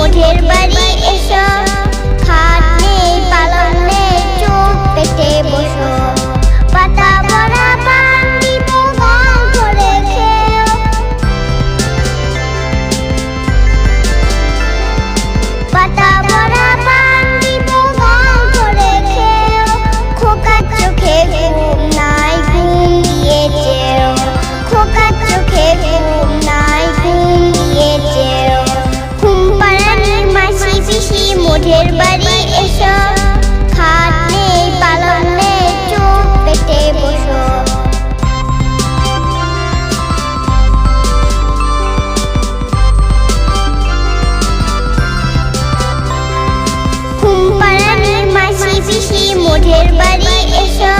মোঠের বাড়ি এসো, খাট নেই পালং নেই চুপ পেটে বসো, পাতা ভরা পান দিব গাল ভরে খেও, পাতা ভরা পান দিব গাল ভরে খেও, খোকার চোখে ঘুম নাই ঘুম দিয়ে যেও, খোকার চোখে ঘুম নাই ঘুম দিয়ে যেও, ঘুম পাড়ানি মাসি পিসি মোঠের বাড়ি এসো, খাট নেই পালং নেই চুপ পেটে বসো, ঘুম পাড়ানি মাসি পিসি মোঠের বাড়ি এসো।